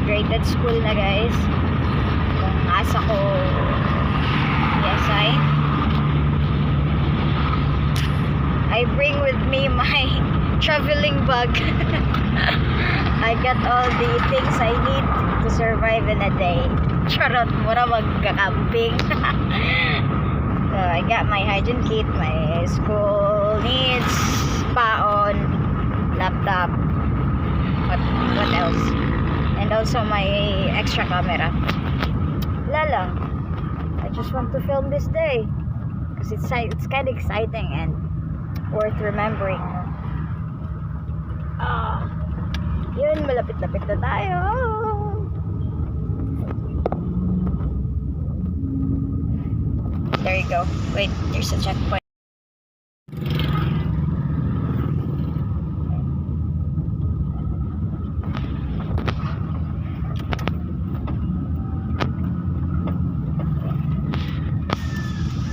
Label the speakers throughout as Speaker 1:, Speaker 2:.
Speaker 1: graded school na guys. Kung asa ko i-assign, I bring with me my traveling bag. I got all the things I need to survive in a day. Charot, mura magkakamping. So I got my hygiene kit, my school needs, paon, laptop, what else, and also my extra camera. Lala, I just want to film this day because it's kind of exciting and worth remembering. Yun, malapit-lapit na tayo. There you go. Wait, there's a checkpoint.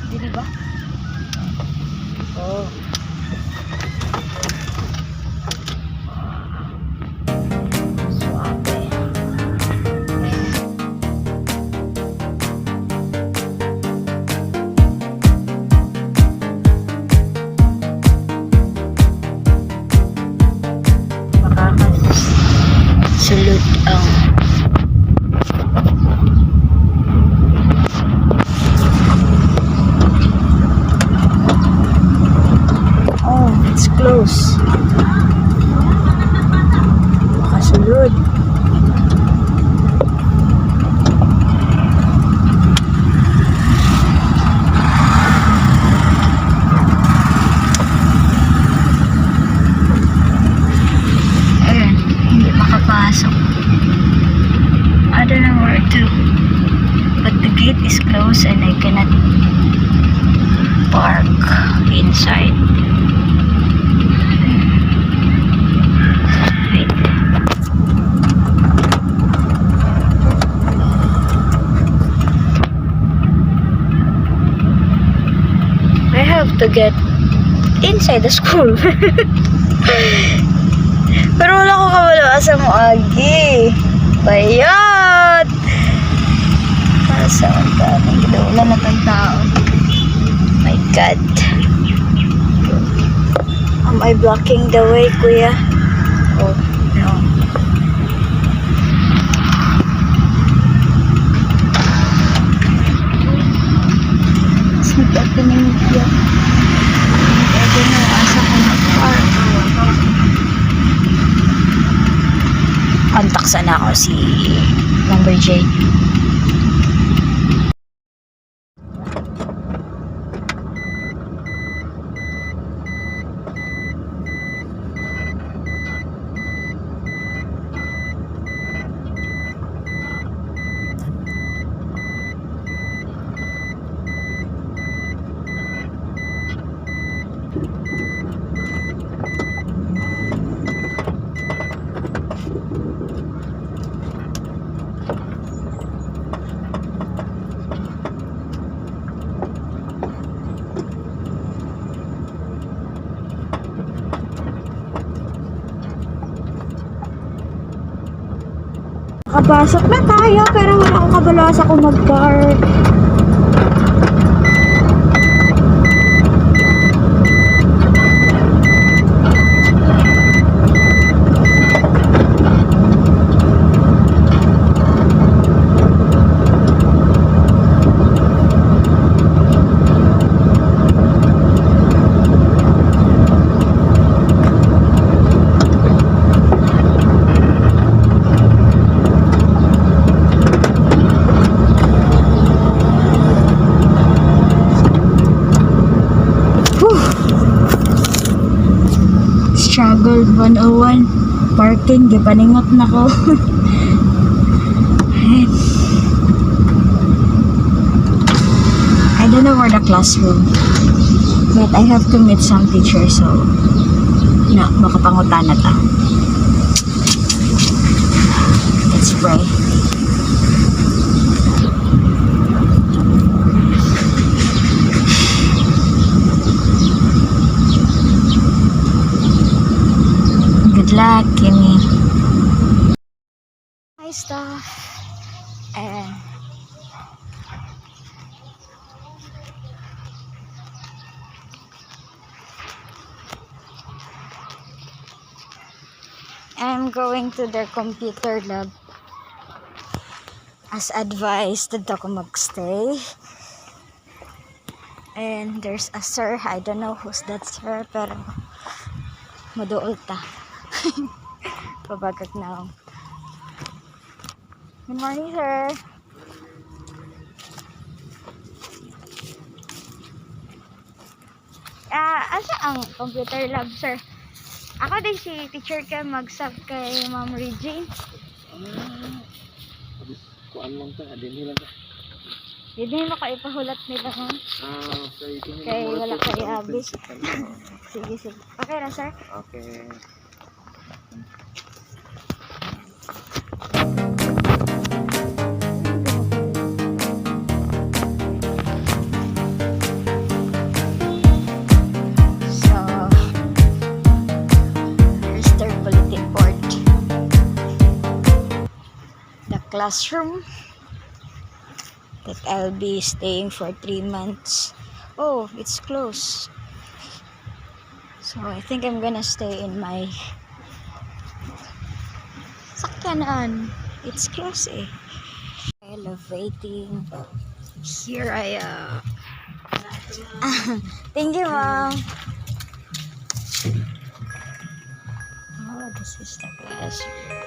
Speaker 1: Dili ba? Oh. Sulod ang it's close. Makasulod. I don't know where to, but the gate is closed and I cannot park inside. Wait. I have to get inside the school. Pero wala ko kabalawas sa muagi. Bayat! Saan ka? Wala na tayong tao. My God. Am I blocking the way, kuya? Oh, no. It's not happening here. I don't know. Asa ko mag-park. Kontaksan ako si number J. Nakapasok na tayo pero wala akong kabalawas ako mag-park. Struggle 101 parking, gipaningot na ko. I don't know where the classroom, but I have to meet some teacher, so na makapangutan na ta. Let's pray. Good luck, Kimmy. Hi stuff. And I'm going to their computer lab. As advised, dito ako magstay. And there's a sir. I don't know who's that sir, pero maduol ta. Pabagag na ako. Good morning, sir. Asa ang computer lab, sir? Ako din si teacher ka mag-sub kay Ma'am Regine.
Speaker 2: Kuan lang ta, adin lang ta.
Speaker 1: Hindi mo ka ipahulat nila, ma'am. Kay wala kay Abi. Sige, sige. Okay na, sir?
Speaker 2: Okay.
Speaker 1: Classroom that I'll be staying for 3 months. Oh, it's closed. So I think I'm gonna stay in my sakyanan. It's closed eh. Elevating. Here I thank you, ma'am. Oh, this is the classroom.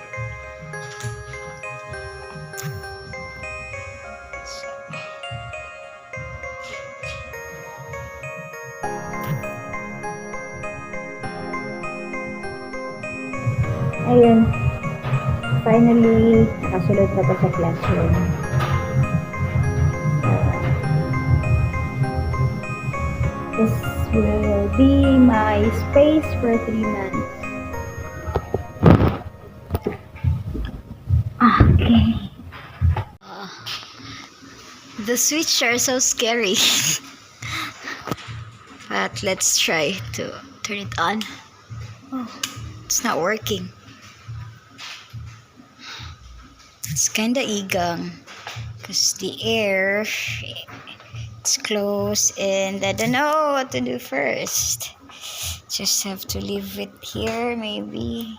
Speaker 1: Ayun, finally nakasulod na pa sa classroom. This will be my space for 3 months. Okay. The switch are so scary. But let's try to turn it on. Oh, it's not working. It's kinda igang because the air, it's close and I don't know what to do first. Just have to leave it here maybe.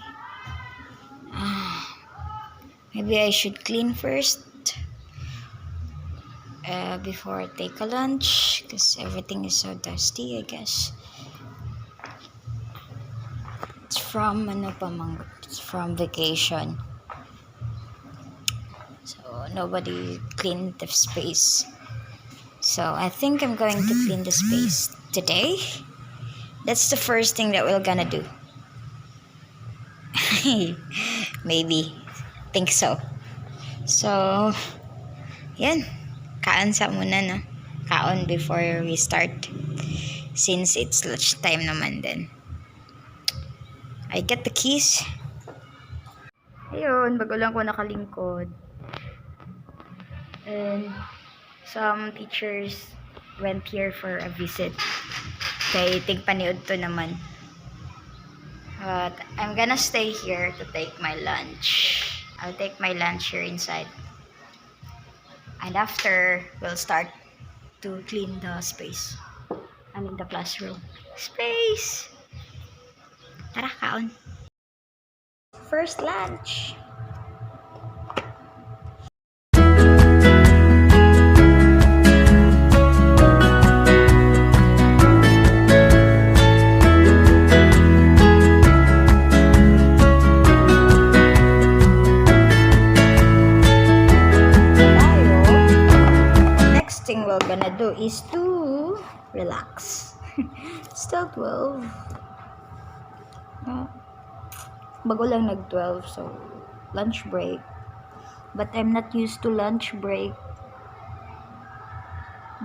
Speaker 1: Maybe I should clean first before I take a lunch because everything is so dusty, I guess. It's from it's from vacation. Nobody cleaned the space, so I think I'm going to clean the space today. That's the first thing that we're gonna do. Maybe, think so. So yan, kaon sa muna, no? Kaon before we start since it's lunch time naman din. I get the keys. Ayun, bago lang ko nakalingkod. And some teachers went here for a visit. Kay tigpaniud to naman. But I'm gonna stay here to take my lunch. I'll take my lunch here inside. And after, we'll start to clean the space. I mean the classroom. Space! Tara, kaon. First lunch. We're gonna do is to relax. Still 12. Bago lang nag 12, so lunch break. But I'm not used to lunch break.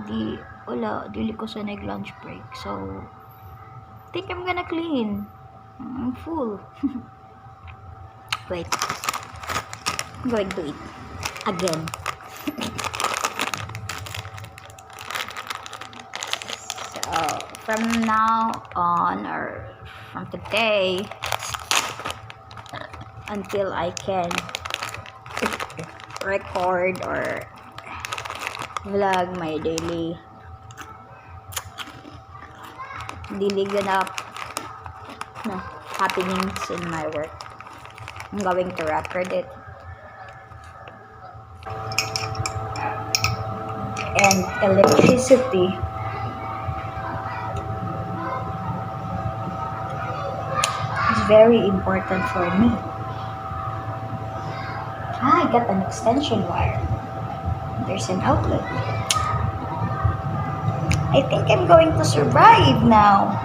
Speaker 1: Dili ko sa nag lunch break. So I think I'm gonna clean. I'm full. Wait. I'm going to eat again. From now on, or from today until I can record or vlog my daily ganap happenings in my work. I'm going to record it. And electricity is very important for me. I got an extension wire. There's an outlet. I think I'm going to survive now.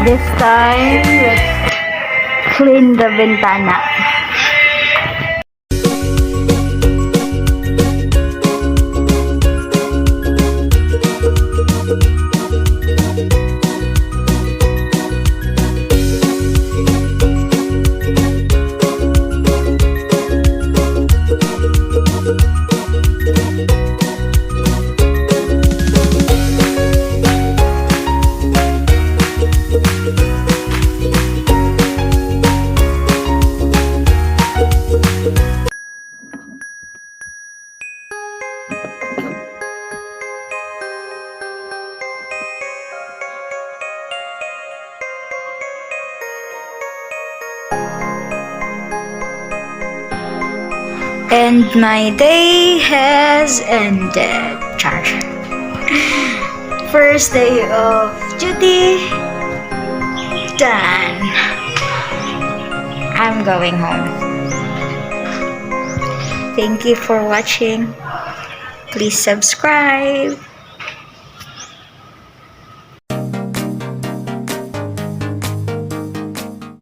Speaker 1: This time, let's clean the ventana. And my day has ended. Char. First day of duty done. I'm going home. Thank you for watching. Please subscribe.